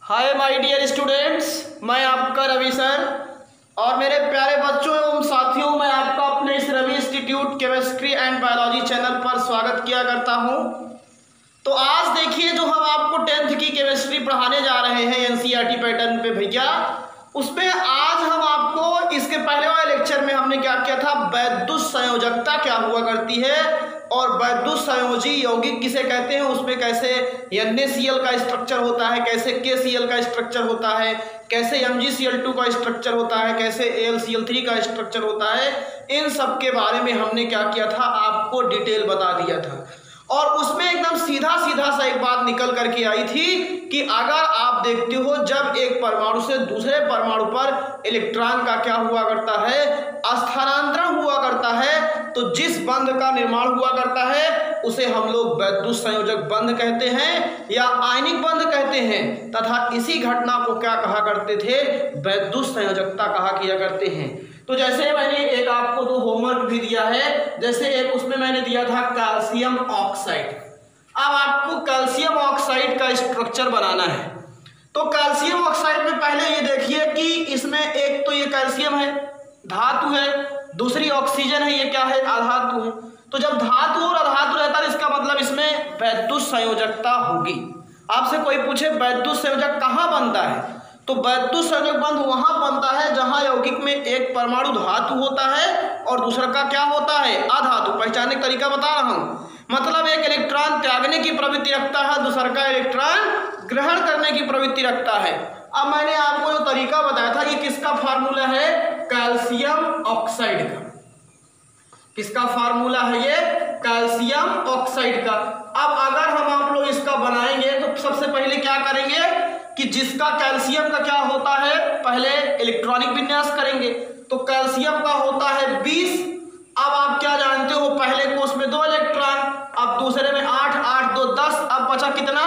Hi my dear students, मैं आपका Ravi sir और मेरे प्यारे बच्चों एवं साथियों, मैं आपका अपने इस Ravi institute chemistry and biology channel पर स्वागत किया करता हूं। तो आज देखिए, जो हम आपको 10th की केमिस्ट्री पढ़ाने जा रहे हैं एनसीईआरटी पैटर्न पे भैया, उसमें आज हम आपको इसके पहले वाले लेक्चर में हमने क्या किया था, वैद्युत संयोजकता क्या हुआ करती है और वैद्युत संयोजी यौगिक किसे कहते हैं, उसमें कैसे NaCl का स्ट्रक्चर होता है, कैसे KCl का स्ट्रक्चर होता है, कैसे MgCl2 का स्ट्रक्चर होता है, कैसे AlCl3 का स्ट्रक्चर होता है। इन सब के बारे में हमने क्या किया था, आपको डिटेल बता दिया था। और उसमें एकदम सीधा सा एक बात निकल करके आई थी कि अगर आप देखते हो, जब एक परमाणु से दूसरे परमाणु पर इलेक्ट्रॉन का क्या हुआ करता है, स्थानांतरण हुआ करता है, तो जिस बंध का निर्माण हुआ करता है उसे हम लोग वैद्युत संयोजक बंध कहते हैं या आयनिक बंध कहते हैं, तथा इसी घटना को क्या कहा करते थे, वैद्युत संयोजकता कहा किया करते हैं। तो जैसे मैंने एक आपको दो होमवर्क भी दिया है, जैसे एक उसमें मैंने दिया था कैल्शियम ऑक्साइड। अब आपको कैल्शियम ऑक्साइड का स्ट्रक्चर बनाना है। तो कैल्शियम ऑक्साइड में पहले ये देखिए कि इसमें एक तो ये कैल्शियम है, धातु है, दूसरी ऑक्सीजन है, ये क्या है, अधातु है। तो जब धातु और अधातु रहता है, इसका मतलब इसमें वैद्युत संयोजकता होगी। आपसे कोई पूछे वैद्युत संयोजक कहाँ बनता है, तो वैद्युत संयोजक बंध वहां बनता है जहां यौगिक में एक परमाणु धातु होता है और दूसरा का क्या होता है, अधातु। पहचानने का तरीका बता रहा हूं, मतलब एक इलेक्ट्रॉन त्यागने की प्रवृत्ति रखता है, दूसरा का इलेक्ट्रॉन ग्रहण करने की प्रवृत्ति रखता है। अब मैंने आपको जो तरीका बताया था, ये किसका फार्मूला है, कैल्शियम ऑक्साइड का। किसका फार्मूला है ये, कैल्शियम ऑक्साइड का। अब अगर हम आप लोग इसका बनाएंगे तो सबसे पहले क्या करेंगे कि जिसका कैल्शियम का क्या होता है, पहले इलेक्ट्रॉनिक विन्यास करेंगे। तो कैल्शियम का होता है 20। अब आप क्या जानते हो, पहले कोष में 2 इलेक्ट्रॉन, अब दूसरे में 8, 8 2 10, अब बचा कितना,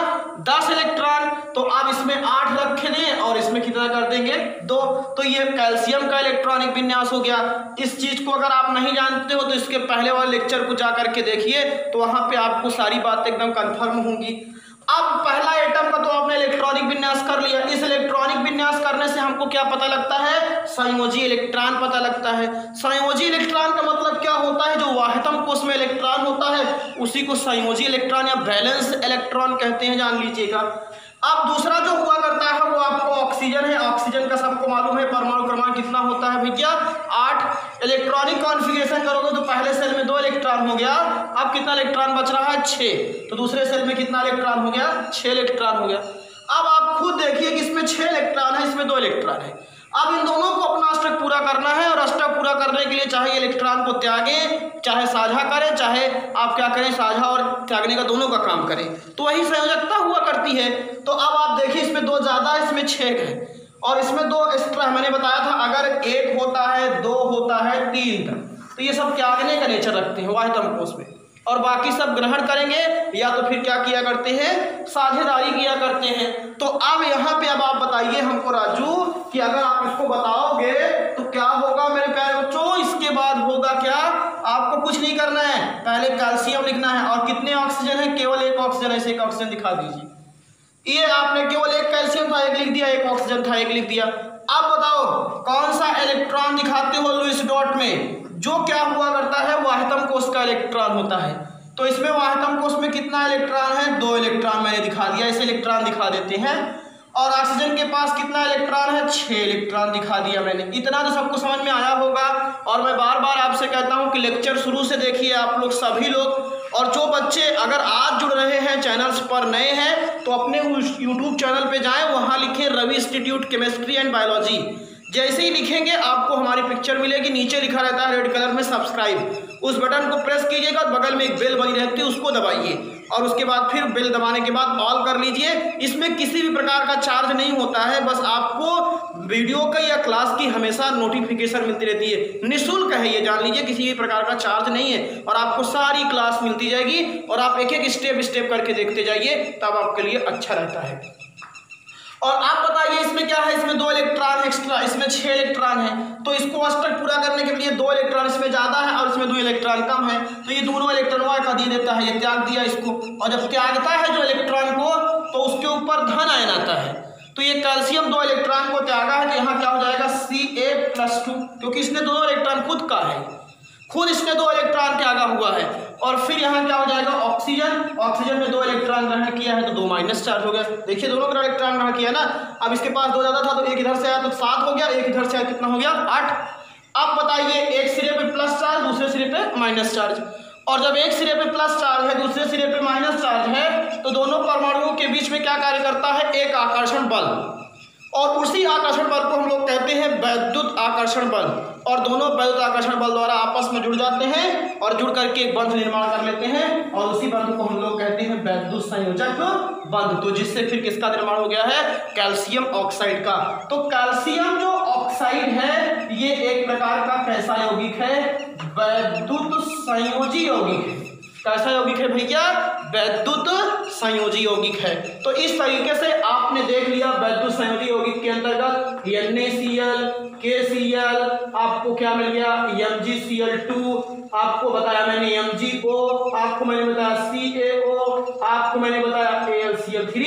10 इलेक्ट्रॉन। तो अब इसमें 8 रख दें और इसमें कितना कर देंगे, 2। तो ये कैल्शियम का इलेक्ट्रॉनिक विन्यास हो गया। इस चीज को अगर आप नहीं जानते हो तो इसके पहले वाले लेक्चर को जा करके देखिए, तो वहां पे आपको सारी बातें एकदम कंफर्म होंगी। अब पहला एटम का तो आपने इलेक्ट्रॉनिक विन्यास कर लिया। इस इलेक्ट्रॉनिक विन्यास करने से हमको क्या पता लगता है, संयोजी इलेक्ट्रॉन पता लगता है। संयोजी इलेक्ट्रॉन का मतलब क्या होता है, जो वाहितम कोष में इलेक्ट्रॉन होता है उसी को संयोजी इलेक्ट्रॉन या बैलेंस इलेक्ट्रॉन कहते हैं, जान लीजिएगा। अब दूसरा जो हुआ करता है वो आपको ऑक्सीजन है। ऑक्सीजन का सबको मालूम है परमाणु क्रमांक कितना होता है भैया, 8। इलेक्ट्रॉनिक कॉन्फ़िगरेशन करोगे तो पहले सेल में 2 इलेक्ट्रॉन हो गया, अब कितना इलेक्ट्रॉन बच रहा है, 6। तो दूसरे सेल में कितना इलेक्ट्रॉन हो गया, 6 इलेक्ट्रॉन हो गया। अब आप खुद देखिए कि इसमें 6 इलेक्ट्रॉन है, इसमें 2 इलेक्ट्रॉन है। अब इन दोनों को अपना अष्टक पूरा करना है, और अष्टक पूरा करने के लिए चाहे इलेक्ट्रॉन को त्यागे, चाहे साझा करें, चाहे आप क्या करें, साझा और त्यागने का दोनों का काम करें, तो वही संयोजकता हुआ करती है। तो अब आप देखिए, इसमें 2 ज्यादा है, इसमें 6 है, और इसमें 2 एक्स्ट्रा। मैंने बताया था अगर 1 होता है, 2 होता है, 3 तक, तो ये सब त्यागने का नेचर रखते हैं वाहितम कोष में, और बाकी सब ग्रहण करेंगे या तो फिर क्या किया करते हैं, साझेदारी किया करते हैं। तो अब यहाँ पे अब आप बताइए हमको राजू कि अगर आप इसको बताओगे तो क्या होगा मेरे प्यारे बच्चों, इसके बाद होगा क्या, आपको कुछ नहीं करना है, पहले कैल्शियम लिखना है। और कितने ऑक्सीजन है, केवल 1 ऑक्सीजन, ऐसे एक ऑक्सीजन दिखा दीजिए। ये आपने केवल 1 कैल्शियम था, 1 लिख दिया, 1 ऑक्सीजन था, 1 लिख दिया। अब बताओ कौन सा इलेक्ट्रॉन दिखाते हो लुईस डॉट में, जो क्या हुआ करता है, वाहितम कोष का इलेक्ट्रॉन होता है। तो इसमें वाहितम कोष में कितना इलेक्ट्रॉन है, 2 इलेक्ट्रॉन मैंने दिखा दिया, इसे इलेक्ट्रॉन दिखा देते हैं। और ऑक्सीजन के पास कितना इलेक्ट्रॉन है, 6 इलेक्ट्रॉन दिखा दिया मैंने। इतना तो सबको समझ में आया होगा। और मैं बार बार आपसे कहता हूं कि लेक्चर शुरू से देखिए आप लोग सभी लोग, और जो बच्चे अगर आज जुड़ रहे हैं चैनल्स पर नए हैं तो अपने यूट्यूब चैनल पे जाएं, वहां लिखें Ravi institute chemistry and biology. जैसे ही लिखेंगे आपको हमारी पिक्चर मिलेगी, नीचे लिखा रहता है रेड कलर में सब्सक्राइब, उस बटन को प्रेस कीजिएगा, बगल में एक बेल बनी रहती है उसको दबाइए, और उसके बाद फिर बेल दबाने के बाद ऑल कर लीजिए। इसमें किसी भी प्रकार का चार्ज नहीं होता है, बस आपको वीडियो का या क्लास की हमेशा नोटिफिकेशन मिलती रहती है, निःशुल्क है ये, जान लीजिए, किसी भी प्रकार का चार्ज नहीं है, और आपको सारी क्लास मिलती जाएगी, और आप एक एक स्टेप करके देखते जाइए, तब आपके लिए अच्छा रहता है। और आप बताइए इसमें क्या है, इसमें 2 इलेक्ट्रॉन एक्स्ट्रा, इसमें 6 इलेक्ट्रॉन है, तो इसको अष्टक पूरा करने के लिए 2 इलेक्ट्रॉन इसमें ज्यादा है और इसमें 2 इलेक्ट्रॉन कम है, तो ये दोनों इलेक्ट्रॉन का दे देता है, ये त्याग दिया इसको। और जब त्यागता है जो इलेक्ट्रॉन को, तो उसके ऊपर धन आयन आता है। तो ये कैल्शियम 2 इलेक्ट्रॉन को त्यागा है, तो यहाँ क्या हो जाएगा Ca+2, क्योंकि इसने 2 इलेक्ट्रॉन खुद का है, खुद इसने 2 इलेक्ट्रॉन त्यागा हुआ है। और फिर यहाँ क्या हो जाएगा ऑक्सीजन, ऑक्सीजन में 2 इलेक्ट्रॉन ग्रहण किया है तो 2 माइनस चार्ज हो गया। देखिए दोनों तरफ इलेक्ट्रॉन ग्रहण किया ना, अब इसके पास 2 ज्यादा था तो एक इधर से आया तो 7 हो गया, एक इधर से आया कितना हो गया 8। अब बताइए एक सिरे पे प्लस चार्ज, दूसरे सिरे पे माइनस चार्ज, और जब एक सिरे पे प्लस चार्ज है दूसरे सिरे पे माइनस चार्ज है तो दोनों परमाणुओं के बीच में क्या कार्य करता है, एक आकर्षण बल, और उसी आकर्षण बल को हम लोग कहते हैं वैद्युत आकर्षण बल। और दोनों वैद्युत आकर्षण बल द्वारा आपस में जुड़ जाते हैं और जुड़ करके एक बंध निर्माण कर लेते हैं, और उसी बंध को हम लोग कहते हैं वैद्युत संयोजक बंध। तो जिससे फिर किसका निर्माण हो गया है, कैल्शियम ऑक्साइड का। तो कैल्शियम जो ऑक्साइड है ये एक प्रकार का कैसा यौगिक है, वैद्युत संयोजी यौगिक है। कैसा यौगिक है भैया, वैद्युत संयोजी यौगिक है। तो इस तरीके से आपने देख लिया वैद्युत संयोजी यौगिक के अंतर्गत NaCl, KCl, आपको क्या मिल गया MgCl2, आपको बताया मैंने MgO, आपको मैंने बताया CaO, आपको मैंने बताया AlCl3।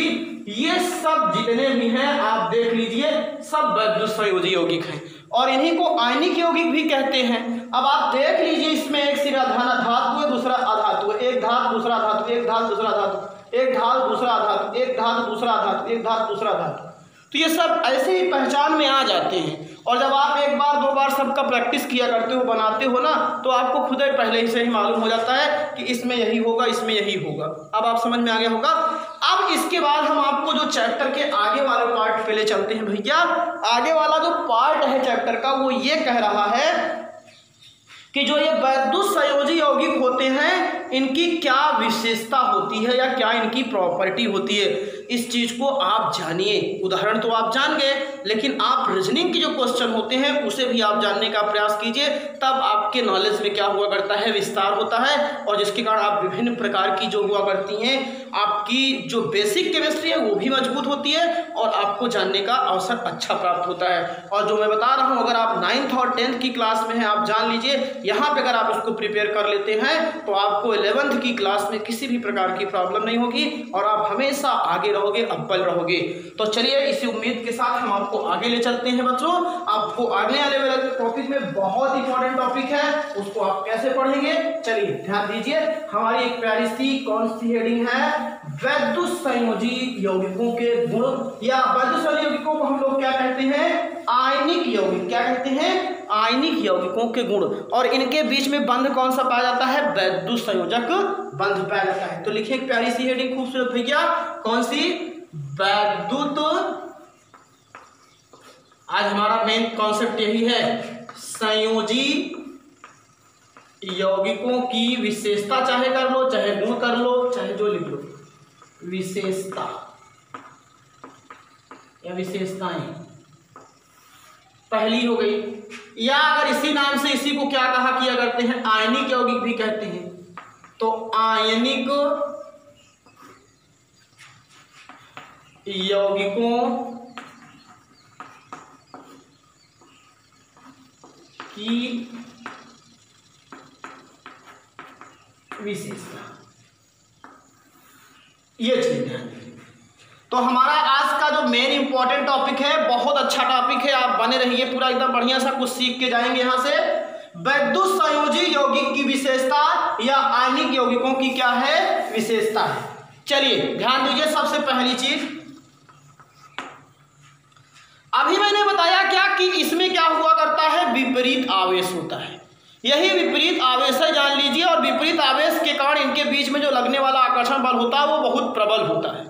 ये सब जितने भी हैं आप देख लीजिए सब वैद्युत संयोजी यौगिक हैं, और इन्हीं को आयनिक यौगिक भी कहते हैं। अब आप देख लीजिए इसमें एक सिरा धातु है, दूसरा अधातु है, एक धातु दूसरा धातु, एक धातु दूसरा धातु, एक धातु दूसरा धातु, एक धातु दूसरा धातु, एक धातु दूसरा धातु। तो ये सब ऐसे ही पहचान में आ जाते हैं, और जब आप एक बार 2 बार सबका प्रैक्टिस किया करते हो, बनाते हो ना, तो आपको खुद ही पहले ही से ही मालूम हो जाता है कि इसमें यही होगा, इसमें यही होगा। अब आप समझ में आ गया होगा। अब इसके बाद हम आपको जो चैप्टर के आगे वाले पार्ट पे ले चलते हैं भैया। आगे वाला जो पार्ट है चैप्टर का वो ये कह रहा है कि जो ये वैद्युत संयोजी यौगिक होते हैं इनकी क्या विशेषता होती है या क्या इनकी प्रॉपर्टी होती है, इस चीज को आप जानिए। उदाहरण तो आप जान गए, लेकिन आप रीजनिंग के जो क्वेश्चन होते हैं उसे भी आप जानने का प्रयास कीजिए, तब आपके नॉलेज में क्या हुआ करता है, विस्तार होता है, और जिसके कारण आप विभिन्न प्रकार की जो हुआ करती हैं आपकी जो बेसिक केमिस्ट्री है वो भी मजबूत होती है, और आपको जानने का अवसर अच्छा प्राप्त होता है। और जो मैं बता रहा हूँ, अगर आप 9th और 10th की क्लास में हैं, आप जान लीजिए, यहाँ पे अगर आप इसको प्रिपेयर कर लेते हैं तो आपको 11th की क्लास में किसी भी प्रकार की प्रॉब्लम नहीं होगी, और आप हमेशा आगे रहोगे, अव्वल रहोगे। तो चलिए इसी उम्मीद के साथ हम आपको आगे ले चलते हैं बच्चों। आपको आगे आने वाले टॉपिक में बहुत इंपॉर्टेंट टॉपिक है, उसको आप कैसे पढ़ेंगे, चलिए ध्यान दीजिए। हमारी एक प्यारी सी कौन सी हेडिंग है, वैद्युत संयोजी यौगिकों के गुण, या वैद्युत संयोजी यौगिकों को हम लोग क्या कहते हैं, आयनिक यौगिक। क्या कहते हैं, आयनिक यौगिकों के गुण, और इनके बीच में बंध कौन सा पाया जाता है, वैद्युत संयोजक बंध पाया जाता है। तो लिखिए एक प्यारी सी हेडिंग खूबसूरत भैया, कौन सी, वैद्युत। आज हमारा मेन कॉन्सेप्ट यही है, संयोजी यौगिकों की विशेषता, चाहे कर लो, चाहे गुण कर लो, चाहे जो लिख लो, विशेषता या विशेषताएं पहली हो गई। या अगर इसी नाम से इसी को क्या कहा किया करते हैं, आयनिक यौगिक भी कहते हैं। तो आयनिक यौगिकों की विशेषता, ये चीज ध्यान रखिए। तो हमारा आज का जो मेन इंपॉर्टेंट टॉपिक है, बहुत अच्छा टॉपिक है, आप बने रहिए, पूरा एकदम बढ़िया सा कुछ सीख के जाएंगे यहाँ से। वैद्युत संयोजी यौगिक की विशेषता या आयनिक यौगिकों की क्या है, विशेषता है। चलिए ध्यान दीजिए, सबसे पहली चीज अभी मैंने बताया क्या कि इसमें क्या हुआ करता है, विपरीत आवेश होता है। यही विपरीत आवेश है, जान लीजिए, और विपरीत आवेश के कारण इनके बीच में जो लगने वाला आकर्षण बल होता है वो बहुत प्रबल होता है,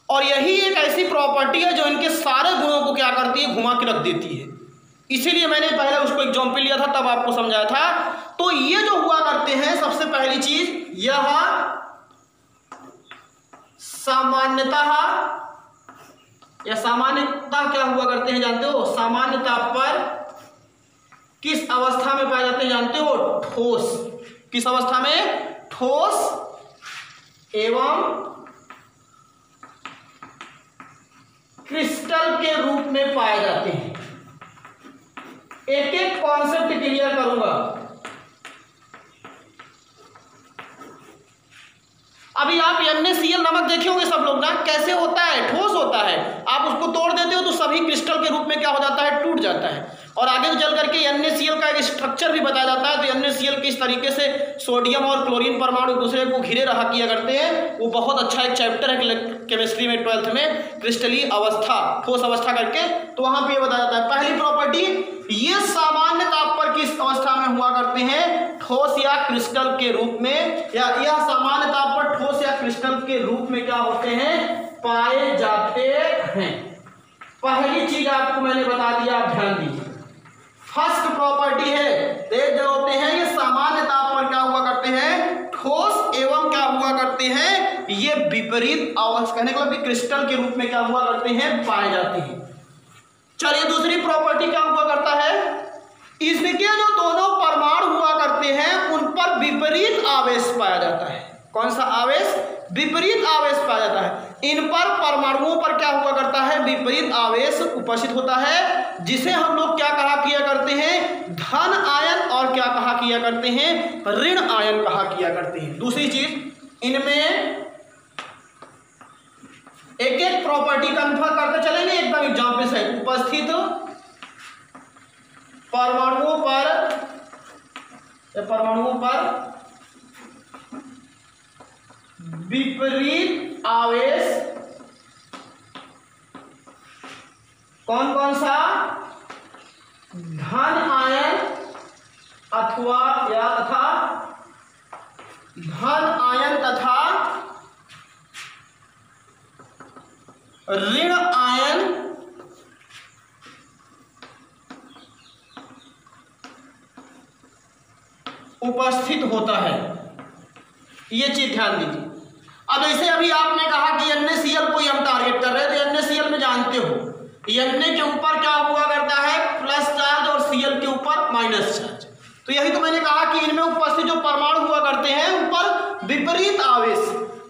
और यही एक ऐसी प्रॉपर्टी है जो इनके सारे गुणों को क्या करती है, घुमा के रख देती है। इसीलिए मैंने पहले उसको एग्जाम्पल लिया था, तब आपको समझाया था। तो ये जो हुआ करते हैं, सबसे पहली चीज यह सामान्यतः या सामान्यतः क्या हुआ करते हैं जानते हो, सामान्यतः पर किस अवस्था में पाए जाते हैं जानते हो, ठोस। किस अवस्था में, ठोस एवं क्रिस्टल के रूप में पाए जाते हैं। एक एक कॉन्सेप्ट क्लियर करूंगा। अभी आप NaCl नमक देखे होंगे सब लोग ना, कैसे होता है, ठोस होता है। आप उसको तोड़ और आगे चल करके NaCl का एक स्ट्रक्चर भी बताया जाता है। तो NaCl किस तरीके से सोडियम और क्लोरीन परमाणु एक दूसरे को घिरे रहा किया करते हैं, वो बहुत अच्छा एक चैप्टर है केमिस्ट्री में 12th में, क्रिस्टलीय अवस्था, ठोस अवस्था करके, तो वहां पे ये बताया जाता है। पहली प्रॉपर्टी, ये सामान्य ताप पर किस अवस्था में हुआ करते हैं, ठोस या क्रिस्टल के रूप में, या यह सामान्य ताप पर ठोस या क्रिस्टल के रूप में क्या होते हैं, पाए जाते हैं। पहली चीज आपको मैंने बता दिया, आप ध्यान दीजिए। फर्स्ट प्रॉपर्टी है, एक जो होते हैं ये सामान्य ताप पर क्या हुआ करते हैं, ठोस एवं क्या हुआ करते हैं, ये विपरीत अवस्था, कहने का मतलब क्रिस्टल के रूप में क्या हुआ करते हैं, पाए जाते हैं। चलिए दूसरी प्रॉपर्टी क्या हुआ करता है, इसके जो दोनों परमाणु हुआ करते हैं उन पर विपरीत आवेश पाया जाता है। कौन सा आवेश, विपरीत आवेश पाया जाता है। इन पर परमाणुओं पर क्या हुआ करता है, विपरीत आवेश उपस्थित होता है, जिसे हम लोग क्या कहा किया करते हैं, धन आयन, और क्या कहा किया करते हैं, ऋण आयन कहा किया करते हैं। दूसरी चीज, इनमें एक एक प्रॉपर्टी कंफर्म करते चलेंगे एकदम एग्जाम्पल से। उपस्थित परमाणुओं पर विपरीत आवेश कौन कौन सा, धन आयन अथवा या तथा धन आयन तथा ऋण आयन उपस्थित होता है। ये चीज ध्यान दीजिए। अब ऐसे अभी आपने कहा कि NaCl को हम टारगेट कर रहे हैं, तो NaCl में जानते हो Na के ऊपर क्या हुआ करता है, प्लस चार्ज, और Cl के ऊपर माइनस चार्ज। तो यही तो मैंने कहा कि इनमें उपस्थित जो परमाणु हुआ करते हैं उन पर विपरीत आवेश।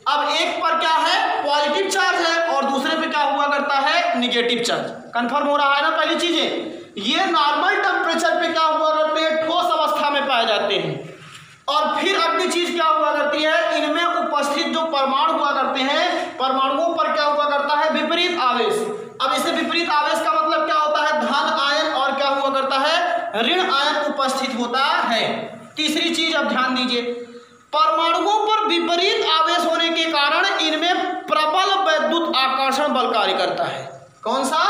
अब एक पर क्या है, पॉजिटिव चार्ज है, और दूसरे पे क्या हुआ करता है, निगेटिव चार्ज। कंफर्म हो रहा है ना पहली चीजें। ये नॉर्मल टेम्परेचर पे क्या हुआ करते हैं, ठोस अवस्था में पाए जाते हैं। और फिर अगली चीज क्या हुआ करती है, इनमें उपस्थित जो परमाणु हुआ करते हैं, परमाणुओं पर क्या हुआ करता है, विपरीत आवेश। अब इसे विपरीत आवेश का मतलब क्या होता है, धन आयन, और क्या हुआ करता है, ऋण आयन उपस्थित होता है। तीसरी चीज अब ध्यान दीजिए, परमाणुओं पर विपरीत आवेश होने के कारण इनमें प्रबल वैद्युत आकर्षण बल कार्य करता है। कौन सा,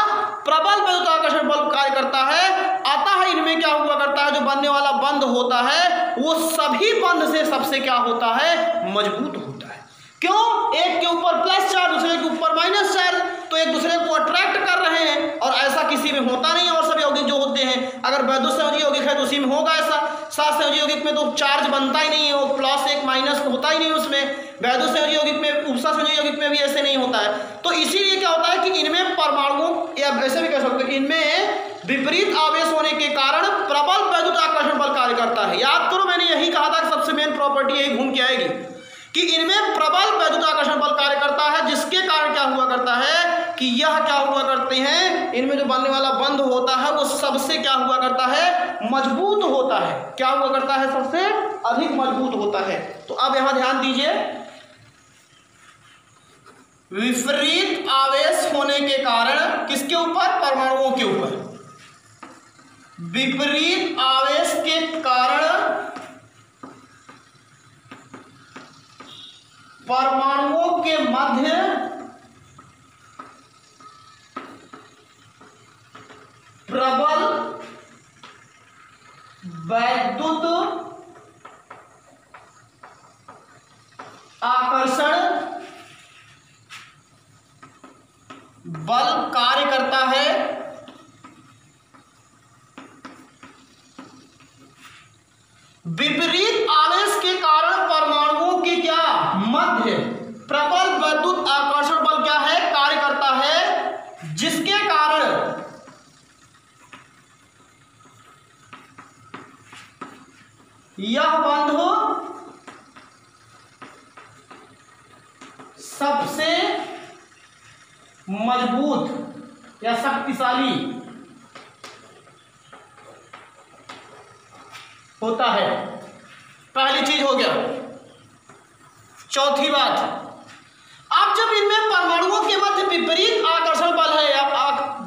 प्रबल वैद्युत आकर्षण बल कार्य करता है। अतः इनमें क्या हुआ करता है, जो बनने वाला बंध होता है वो सभी बंध से सबसे क्या होता है, मजबूत होता है। क्यों, एक के ऊपर प्लस चार्ज, दूसरे के ऊपर माइनस चार्ज, तो एक दूसरे को अट्रैक्ट कर रहे हैं। और ऐसा किसी में होता नहीं, और सब यौगिक जो होते हैं, अगर वैद्युत संयोजी यौगिक है तो उसी में होगा ऐसा। सात संयोजी यौगिक में तो चार्ज बनता ही नहीं है, वो प्लस एक माइनस होता ही नहीं उसमें। वैद्युत संयोजी यौगिक में, उपसा संयोजी यौगिक में भी ऐसे नहीं होता है। तो इसीलिए क्या होता है कि इनमें परमाणुओं, या ऐसे भी कह सकते हैं कि इनमें विपरीत आवेश होने के कारण प्रबल वैद्युत आकर्षण बल कार्य करता है। याद करो, मैंने यही कहा था कि सबसे मेन प्रॉपर्टी यही घूम के आएगी कि इनमें प्रबल वैद्युत आकर्षण बल कार्य करता है, जिसके कारण क्या हुआ करता है कि यह क्या हुआ करते हैं, इनमें जो बनने वाला बंध होता है वो सबसे क्या हुआ करता है, मजबूत होता है। क्या हुआ करता है, सबसे अधिक मजबूत होता है। तो अब यहां ध्यान दीजिए, विपरीत आवेश होने के कारण किसके ऊपर, परमाणुओं के ऊपर, विपरीत आवेश के कारण परमाणुओं के मध्य प्रबल वैद्युत आकर्षण बल कार्य करता है। विपरीत आवेश के कारण परमाणुओं के क्या, मध्य प्रबल वैद्युत आकर्षण बल क्या है, कार्य करता है, जिसके कारण यह बंध सबसे मजबूत या शक्तिशाली होता है। पहली चीज हो गया। चौथी बात, अब जब इनमें परमाणुओं के मध्य विपरीत आकर्षण बल है या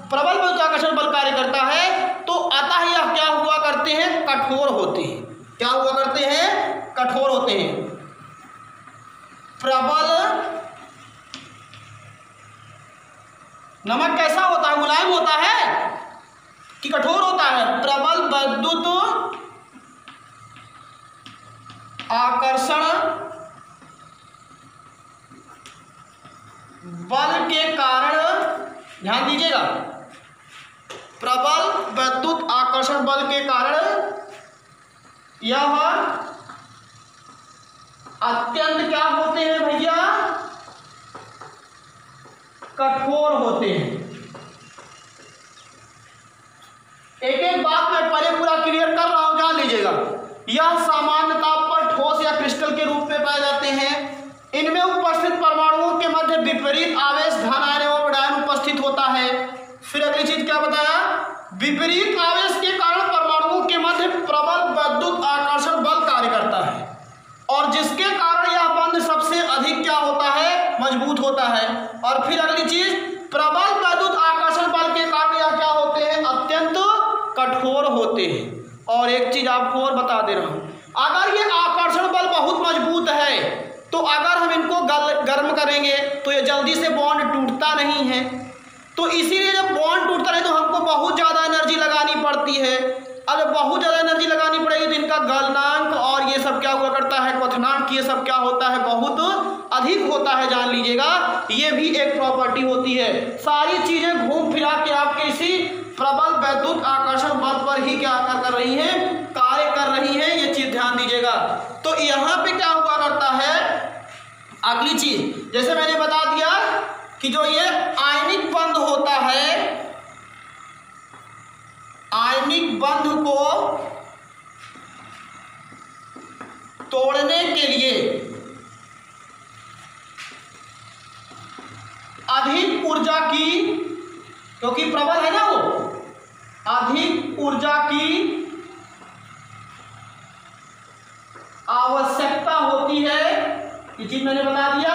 प्रबल वैद्युत आकर्षण बल कार्य करता है, तो अतः नमक कैसा होता है, मुलायम होता है कि कठोर होता है? प्रबल विद्युत आकर्षण बल के कारण, ध्यान दीजिएगा, प्रबल विद्युत आकर्षण बल के कारण यह अत्यंत क्या होते हैं भैया, कठोर होते हैं। एक एक बात मैं पहले पूरा क्लियर कर रहा हूं, जान लीजिएगा। यह सामान्य ताप पर ठोस या क्रिस्टल के रूप में पाए जाते हैं। इनमें उपस्थित परमाणुओं के मध्य विपरीत आवेश धन आयन एवं ऋण आयन उपस्थित होता है। फिर अगली चीज क्या बताया, विपरीत आवेश के कारण परमाणुओं के मध्य प्रबल विद्युत आकर्षण बल कार्य करता है, और जिसके कारण यह बंध सबसे अधिक क्या होता है, मजबूत होता है। और फिर अगली चीज, प्रबल विद्युत आकर्षण बल के कारण यह क्या होते हैं, अत्यंत कठोर होते हैं। और एक चीज आपको और बता दे रहा हूं, अगर ये आकर्षण बल बहुत मजबूत है तो अगर हम इनको गर्म करेंगे तो ये जल्दी से बॉन्ड टूटता नहीं है। तो इसीलिए जब बॉन्ड टूटता है तो हमको बहुत ज़्यादा एनर्जी लगानी पड़ती है। अगर बहुत ज़्यादा एनर्जी लगानी पड़ेगी तो इनका गलनांक और ये सब क्या हुआ करता है, क्वथनांक, ये सब क्या होता है, बहुत अधिक होता है। जान लीजिएगा, ये भी एक प्रॉपर्टी होती है। सारी चीज़ें घूम फिरा के आपके इसी प्रबल विद्युत आकर्षण बल पर ही क्या कर रही हैं, कार्य कर रही हैं। ये चीज़ ध्यान दीजिएगा। तो यहाँ पे क्या हुआ करता है, अगली चीज जैसे मैंने बता दिया कि जो ये आयनिक बंध होता है, आयनिक बंध को तोड़ने के लिए अधिक ऊर्जा की, क्योंकि प्रबल है ना वो, अधिक ऊर्जा की आवश्यकता होती है। ये चीज मैंने बता दिया,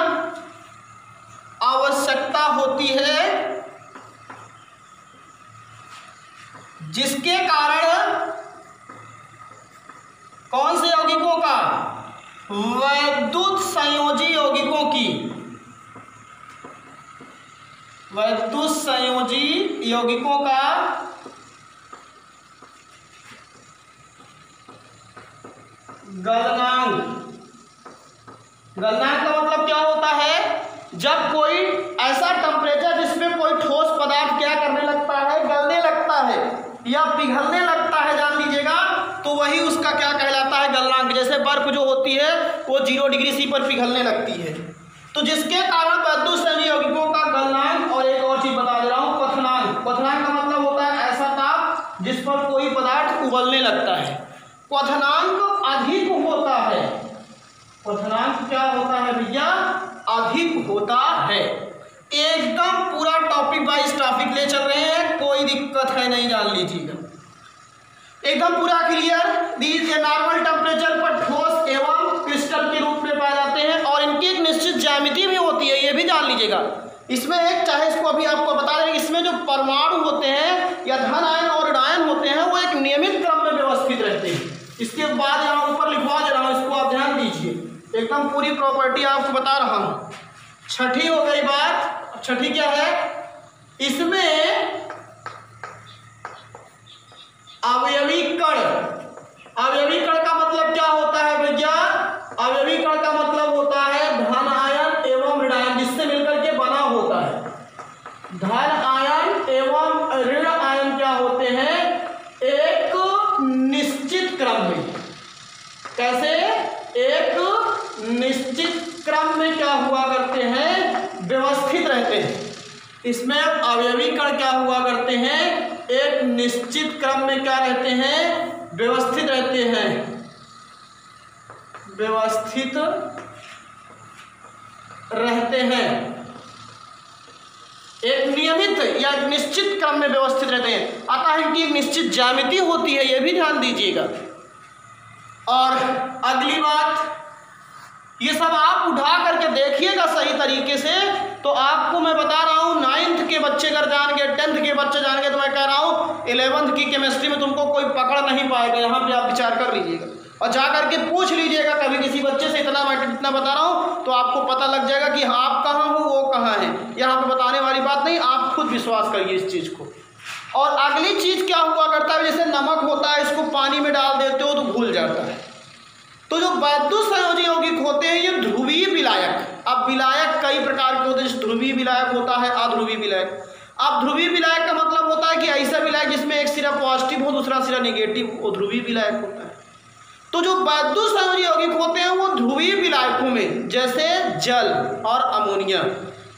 आवश्यकता होती है, जिसके कारण कौन से यौगिकों का, वैद्युत संयोजी यौगिकों की, वैद्युत संयोजी यौगिकों का गलनांक। गलनांक का मतलब क्या होता है, जब कोई ऐसा टेम्परेचर जिसमें कोई ठोस पदार्थ क्या करने लगता है, गलने लगता है या पिघलने लगता है, जान लीजिएगा, तो वही उसका क्या कहलाता है, गलनांक। जैसे बर्फ जो होती है वो 0 डिग्री सी पर पिघलने लगती है, तो जिसके कारण वैद्युत संयोजी यौगिकों का गलनांक। और एक और चीज बता दे रहा हूं, क्वथनांक। क्वथनांक का मतलब होता है ऐसा ताप जिस पर कोई पदार्थ उबलने लगता है। क्वथनांक अधिक होता है, क्वथनांक क्या होता है भैया, अधिक होता है। एकदम पूरा टॉपिक वाइज टॉपिक ले चल रहे हैं, कोई दिक्कत है नहीं, जान लीजिएगा, एकदम पूरा क्लियर। दीज ये नॉर्मल टेम्परेचर पर ठोस एवं क्रिस्टल के रूप में पाए जाते हैं, और इनकी एक निश्चित ज्यामिति भी होती है, ये भी जान लीजिएगा। इसमें एक, चाहे इसको अभी आपको बता दें, इसमें जो परमाणु होते हैं या धन आयन और ऋण आयन होते हैं वो एक नियमित क्रम में व्यवस्थित रहते हैं। इसके बाद यहाँ ऊपर लिखवा दे रहा हूँ, इसको आप ध्यान दीजिए, एकदम पूरी प्रॉपर्टी आपको बता रहा हूँ। छठी हो गई बात, छठी क्या है, इसमें अवयवी कण। अवयवी कण का मतलब क्या होता है भैया, अवयवी कण का मतलब होता है धन आयन एवं ऋण आयन जिससे मिलकर के बना होता है। धन आयन एवं ऋण आयन क्या होते हैं, एक निश्चित क्रम में। कैसे, एक निश्चित क्रम में क्या हुआ करते हैं, व्यवस्थित रहते हैं। इसमें अवयवी कण क्या हुआ करते हैं, एक निश्चित क्रम में क्या रहते हैं, व्यवस्थित रहते हैं, व्यवस्थित रहते हैं, एक नियमित या एक निश्चित क्रम में व्यवस्थित रहते हैं। अतः इनकी एक निश्चित ज्यामिति होती है, यह भी ध्यान दीजिएगा। और अगली बात, ये सब आप उठा करके देखिएगा सही तरीके से, तो आपको मैं बता रहा हूँ 9th के बच्चे अगर जान गए, 10th के बच्चे जान गए, तो मैं कह रहा हूँ 11th की केमिस्ट्री में तुमको कोई पकड़ नहीं पाएगा। यहाँ पे आप विचार कर लीजिएगा और जा करके पूछ लीजिएगा कभी किसी बच्चे से, इतना मैं इतना बता रहा हूँ तो आपको पता लग जाएगा कि आप कहाँ हो वो कहाँ है। यहाँ पे बताने वाली बात नहीं, आप खुद विश्वास करिए इस चीज़ को। और अगली चीज़ क्या हुआ करता है, जैसे नमक होता है, इसको पानी में डाल देते हो तो घुल जाता है। तो जो वैद्युत संयोजी यौगिक होते हैं ये ध्रुवीय विलायक। अब विलायक कई प्रकार के होते हैं, जैसे ध्रुवीय विलायक होता है, अध्रुवीय विलायक। अब ध्रुवीय विलायक का मतलब होता है कि ऐसा विलायक जिसमें एक सिरा पॉजिटिव हो दूसरा सिरा नेगेटिव, वो ध्रुवीय विलायक होता है। तो जो वैद्युत संयोजी यौगिक होते हैं वो ध्रुवीय विलायकों में, जैसे जल और अमोनिया,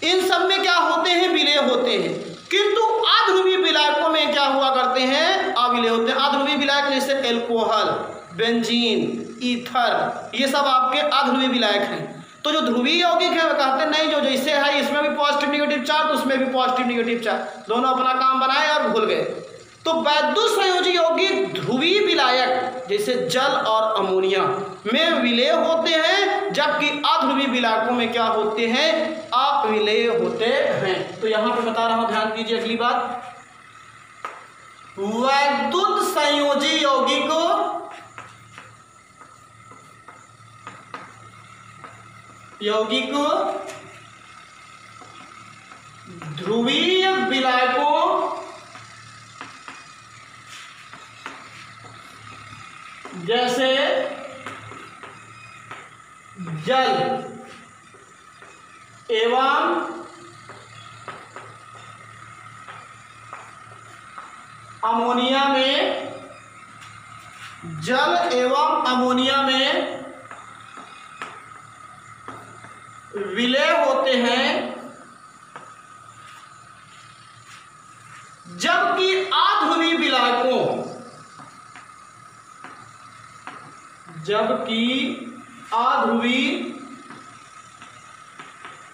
इन सब में क्या होते हैं, विलेय होते हैं। किंतु अध्रुवीय विलायकों में क्या हुआ करते हैं, अविलेय होते हैं। अध्रुवीय विलायक जैसे एल्कोहल, बेंजीन, ईथर, ये सब आपके अध्रुवीय विलायक हैं। तो जो ध्रुवीय यौगिक है वो कहते हैं नहीं, जो जैसे है इसमें भी पॉजिटिव नेगेटिव चार्ज, तो उसमें भी पॉजिटिव नेगेटिव चार्ज, दोनों अपना काम बनाए और भूल गए। तो वैद्युत संयोजी यौगिक ध्रुवीय विलायक जैसे जल और अमोनिया में विलेय होते हैं, जबकि अध्रुवीय विलायकों में क्या होते हैं, अविलेय होते हैं। तो यहां पे बता रहा हूं, ध्यान दीजिए अगली बात। वैद्युत संयोजी यौगिक ध्रुवीय विलायकों जैसे जल एवं अमोनिया में, जल एवं अमोनिया में विलेय होते हैं, जबकि अध्रुवीय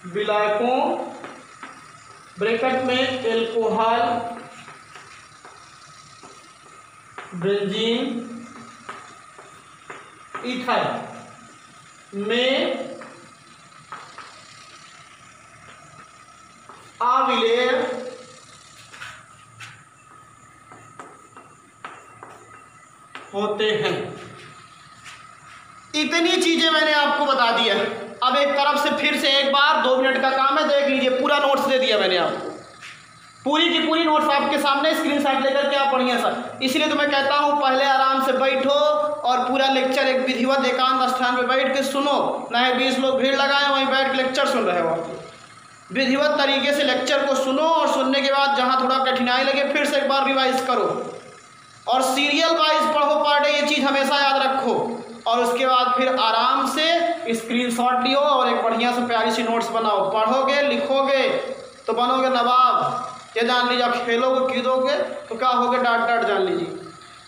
विलायकों ब्रैकेट में एल्कोहल, बेंजीन, ईथर में अविलेय होते हैं। इतनी चीजें मैंने आपको बता दिया। अब एक तरफ से फिर से एक बार 2 मिनट का काम है, देख लीजिए, पूरा नोट्स दे दिया मैंने आपको, पूरी की पूरी नोट्स आपके सामने स्क्रीनशॉट लेकर के आप पढ़िए सर। इसलिए तो मैं कहता हूँ पहले आराम से बैठो और पूरा लेक्चर एक विधिवत एकांत स्थान पे बैठ के सुनो, ना 20 लोग भीड़ लगाए वहीं बैठ के लेक्चर सुन रहे हो। विधिवत तरीके से लेक्चर को सुनो और सुनने के बाद जहाँ थोड़ा कठिनाई लगे फिर से एक बार रिवाइज करो और सीरियल वाइज पढ़ो पर डे, ये चीज़ हमेशा याद रखो। और उसके बाद फिर आराम से स्क्रीनशॉट लियो और एक बढ़िया से प्यारी सी नोट्स बनाओ। पढ़ोगे लिखोगे तो बनोगे नवाब, ये जान लीजिए। आप खेलोगे कूदोगे तो क्या होगे, डांट डांट जान लीजिए।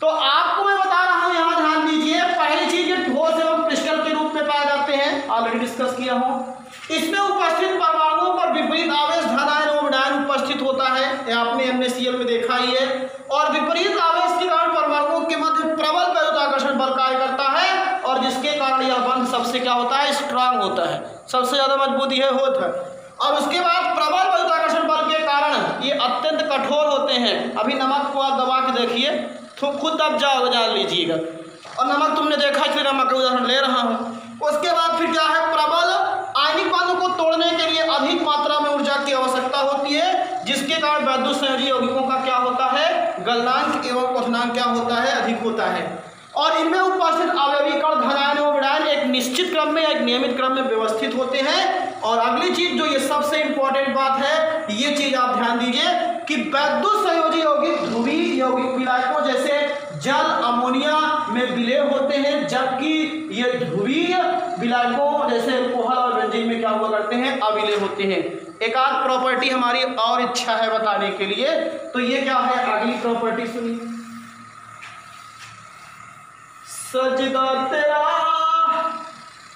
तो आपको मैं बता रहा हूँ, यहाँ ध्यान दीजिए। पहली चीज ये ठोस एवं क्रिस्टल के रूप में पाए जाते हैं, ऑलरेडी डिस्कस किया हूँ। इसमें उपस्थित परमाणुओं पर विपरीत आवेश धन आयन एवं आयन उपस्थित होता है, ये आपने NaCl में देखा ही है। और विपरीत आवेश के कारण परमाणुओं के मध्य प्रबल विद्युताकर्षण बल कार्य करता है, और जिसके कारण यह बंध सबसे क्या होता है, स्ट्रांग होता है, सबसे ज्यादा मजबूती है होता है। और उसके बाद प्रबल विद्युताकर्षण बल के कारण ये अत्यंत कठोर होते हैं। अभी नमक को आप दबा के देखिए तो खुद दब जाओगे, जान लीजिएगा। और नमक तुमने देखा, इसलिए नमक का उदाहरण ले रहा हूँ। उसके बाद फिर क्या है, प्रबल आयनिक बांधों को तोड़ने के लिए अधिक मात्रा में ऊर्जा की आवश्यकता होती है, जिसके कारण वैद्युत संयोजी यौगिकों का क्या होता है, गलनांक एवं क्वथनांक क्या होता है, अधिक होता है। और इनमें उपस्थित आवयवी कण धन आयन एवं ऋण आयन एक निश्चित क्रम में, एक नियमित क्रम में व्यवस्थित होते हैं। और अगली चीज जो ये सबसे इंपॉर्टेंट बात है, ये चीज आप ध्यान दीजिए कि वैद्युत संयोजी यौगिक ध्रुवीय यौगिक विलायकों जैसे जल अमोनिया में विलेय होते हैं, जबकि ये ध्रुवीय विलायकों जैसे एल्कोहल और बेंजीन में क्या हुआ करते हैं, अविलेय होते हैं। एक आध प्रॉपर्टी हमारी और इच्छा है बताने के लिए, तो ये क्या है, अगली प्रॉपर्टी सुनिए। सजदा तेरा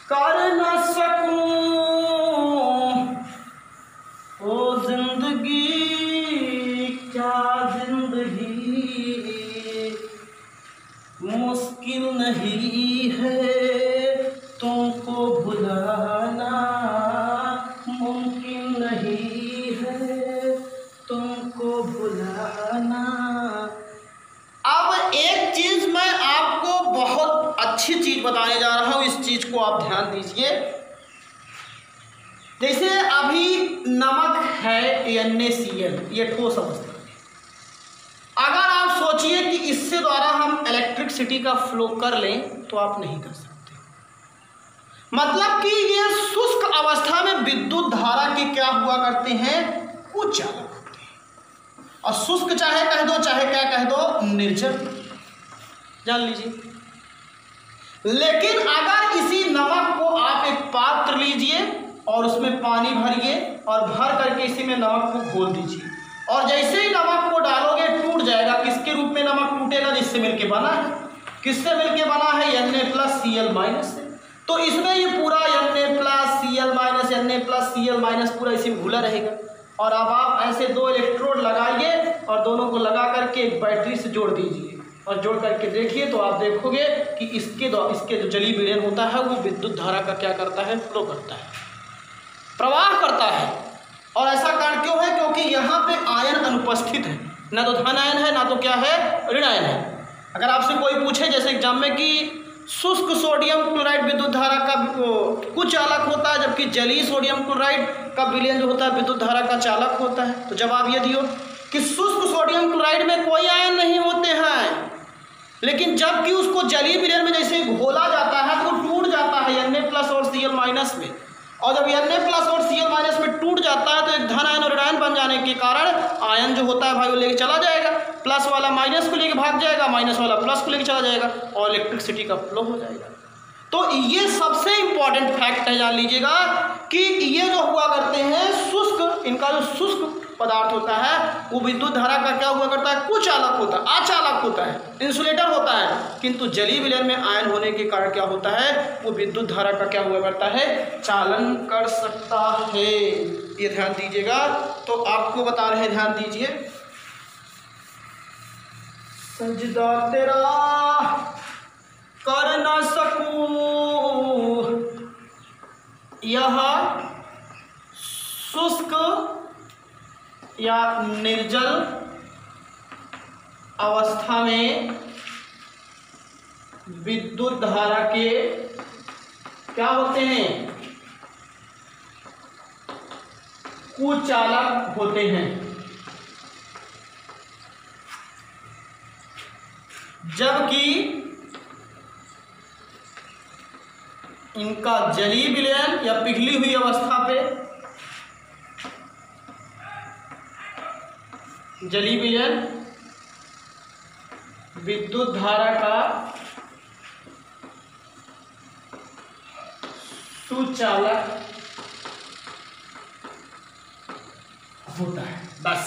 कर न सकूं ओ जिंदगी, क्या जिंदगी मुश्किल नहीं है, तुमको भुलाना मुमकिन नहीं है, तुमको भुलाना। अब एक चीज मैं आपको बहुत अच्छी चीज बताने जा रहा हूं, इस चीज को आप ध्यान दीजिए। जैसे अभी नमक है NaCl, ये ठोस अवस्था में। अगर आप सोचिए कि इससे द्वारा हम इलेक्ट्रिसिटी का फ्लो कर लें तो आप नहीं कर सकते। मतलब कि ये शुष्क अवस्था में विद्युत धारा के क्या हुआ करते हैं, कुछ चालक होते हैं। और शुष्क चाहे कह दो चाहे क्या कह दो, निर्जल, जान लीजिए। लेकिन अगर इसी नमक को आप एक पात्र लीजिए और उसमें पानी भरिए और भर करके इसी में नमक को घोल दीजिए, और जैसे ही नमक को डालोगे टूट जाएगा। किसके रूप में नमक टूटेगा, जिससे मिलके बना है। किससे मिलके बना है, Na+Cl- से। तो इसमें ये पूरा Na+Cl- पूरा इसी में घुला रहेगा। और अब आप ऐसे दो इलेक्ट्रोड लगाइए और दोनों को लगा करके एक बैटरी से जोड़ दीजिए और जोड़ करके देखिए तो आप देखोगे कि इसके जो जलीय विलयन होता है वो विद्युत धारा का क्या करता है, फ्लो करता है, प्रवाह करता है। और ऐसा कारण क्यों है, क्योंकि यहाँ पे आयन अनुपस्थित है, ना तो धन आयन है ना तो क्या है, ऋण आयन है। अगर आपसे कोई पूछे जैसे एग्जाम में कि शुष्क सोडियम क्लोराइड विद्युत धारा का कुछ चालक होता है, जबकि जलीय सोडियम क्लोराइड का विलयन जो होता है विद्युत धारा का चालक होता है, तो जवाब ये दियो कि शुष्क सोडियम क्लोराइड में कोई आयन नहीं होते हैं, लेकिन जबकि उसको जलीय विलयन में जैसे घोला जाता है तो वो टूट जाता है Na+ और Cl- में। और जब Na+ और Cl- में टूट जाता है तो एक धन आयन और ऋण आयन बन जाने के कारण आयन जो होता है भाई वो लेके चला जाएगा, प्लस वाला माइनस को लेके भाग जाएगा, माइनस वाला प्लस को लेके चला जाएगा और इलेक्ट्रिसिटी का फ्लो हो जाएगा। तो ये सबसे इंपॉर्टेंट फैक्ट है, जान लीजिएगा कि ये जो हुआ करते हैं शुष्क, इनका जो शुष्क पदार्थ होता है वो विद्युत धारा का क्या हुआ करता है, कुचालक होता है, अचालक होता है, इंसुलेटर होता है। किंतु जलीय विलयन में आयन होने के कारण क्या होता है, वो विद्युत धारा का क्या हुआ करता है, चालन कर सकता है। ये ध्यान दीजिएगा। तो आपको बता रहे हैं, ध्यान दीजिए। सजदा तेरा कर न सकूं यह शुष्क या निर्जल अवस्था में विद्युत धारा के क्या होते हैं, कुचालक होते हैं। जबकि इनका जलीय विलयन या पिघली हुई अवस्था पे जलीय विलयन विद्युत धारा का सुचालक होता है। बस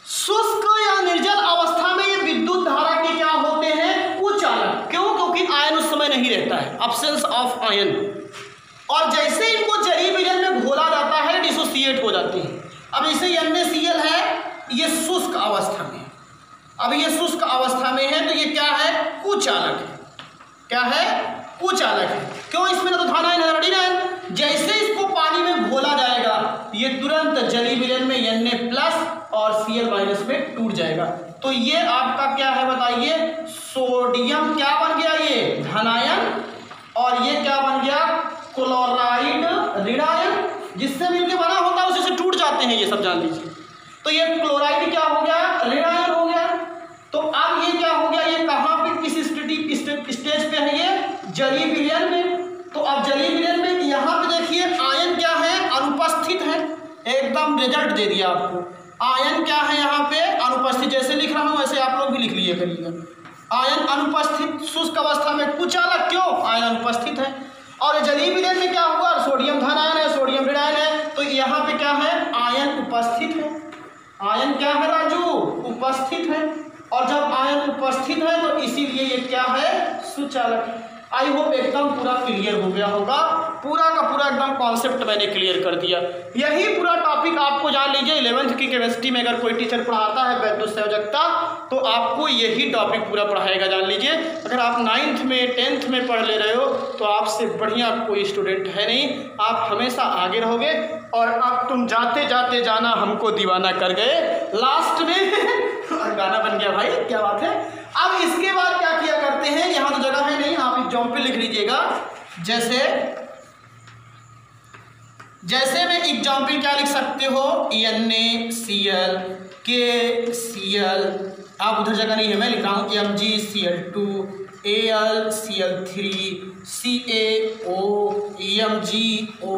शुष्क या निर्जल अवस्था में ये विद्युत धारा के क्या होते हैं, कुचालक। क्यों, क्योंकि आयन उस समय नहीं रहता है, अब्सेंस ऑफ आयन। और जैसे इनको जलीय विलयन में घोला जाता है डिसोसिएट हो जाती है। अब इसे NaCl है, ये शुष्क अवस्था में, अब ये शुष्क अवस्था में है तो ये क्या है, कुचालक है। क्या है, कुचालक है। क्यों, इसमें ना तो धन आयन है ना ऋण आयन। जैसे इसको पानी में घोला जाएगा ये तुरंत जलीय विलयन में Na+ और Cl- में टूट जाएगा। तो ये आपका क्या है बताइए, सोडियम क्या बन गया, ये धन आयन, और ये क्या बन गया, क्लोराइड ऋण आयन। जिससे मिलकर बना होता है उसी से टूट जाते हैं ये सब, जान लीजिए। तो ये क्लोराइड क्या हो गया, ऋण आयन हो गया। तो अब ये क्या हो गया, ये कहाँ पे किस स्टेज पे है, ये जलीय विलयन में। तो अब जलीय विलयन में यहाँ पे देखिए आयन क्या है, अनुपस्थित है। एकदम रिजल्ट दे दिया आपको, आयन क्या है यहाँ पे, अनुपस्थित। जैसे लिख रहा हूँ वैसे आप लोग भी लिख लिए करिएगा। आयन अनुपस्थित, शुष्क अवस्था में कुचालक, क्यों, आयन अनुपस्थित है। और जलीय विलयन में क्या हुआ, सोडियम धन आयन है, सोडियम ऋण आयन है, तो यहाँ पे क्या है, आयन उपस्थित है। आयन क्या है राजू, उपस्थित है। और जब आयन उपस्थित है तो इसीलिए ये क्या है, सुचालक। आई होप एकदम पूरा क्लियर हो गया होगा, पूरा का पूरा एकदम कॉन्सेप्ट मैंने क्लियर कर दिया। यही पूरा टॉपिक आपको जान लीजिए 11th की केमिस्ट्री में अगर कोई टीचर पढ़ाता है वैद्युत संयोजकता तो आपको यही टॉपिक पूरा पढ़ाएगा, जान लीजिए। अगर आप 9th में 10th में पढ़ ले रहे हो तो आपसे बढ़िया कोई स्टूडेंट है नहीं, आप हमेशा आगे रहोगे। और अब तुम जाते जाते जाना हमको दीवाना कर गए, लास्ट में गाना बन गया भाई, क्या बात है। अब इसके बाद क्या किया करते हैं, यहाँ तो जगह है नहीं, आप एग्जाम पे लिख लीजिएगा। जैसे मैं एग्जाम्पल क्या लिख सकते सकते हो NaCl, KCl, आप उधर जगह नहीं है, मैं लिख रहा हूँ MgCl2, AlCl3, CaO, MgO,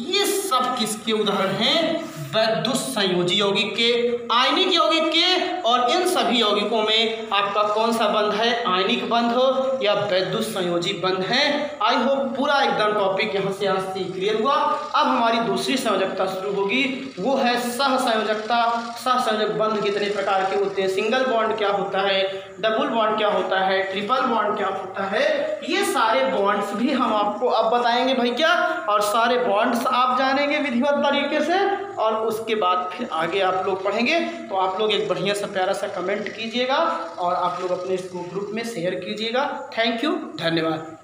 ये सब किसके उदाहरण हैं? वैद्युत संयोजी यौगिक के, आयनिक यौगिक के। और इन सभी यौगिकों में आपका कौन सा बंध है? आयनिक बंध हो या वैद्युत संयोजी बंध है। आई होप पूरा एकदम टॉपिक यहाँ से आज से क्लियर हुआ। अब हमारी दूसरी संयोजकता शुरू होगी, वो है सहसंयोजकता। सहसंयोजक बंध कितने प्रकार के होते हैं? सिंगल बॉन्ड क्या होता है, डबल बॉन्ड क्या होता है, ट्रिपल बॉन्ड क्या होता है, ये सारे बॉन्ड्स भी हम आपको अब बताएंगे भाई क्या। और सारे बॉन्ड्स आप जानेंगे विधिवत तरीके से, और उसके बाद फिर आगे आप लोग पढ़ेंगे। तो आप लोग एक बढ़िया सा प्यारा सा कमेंट कीजिएगा और आप लोग अपने इसको ग्रुप में शेयर कीजिएगा। थैंक यू, धन्यवाद।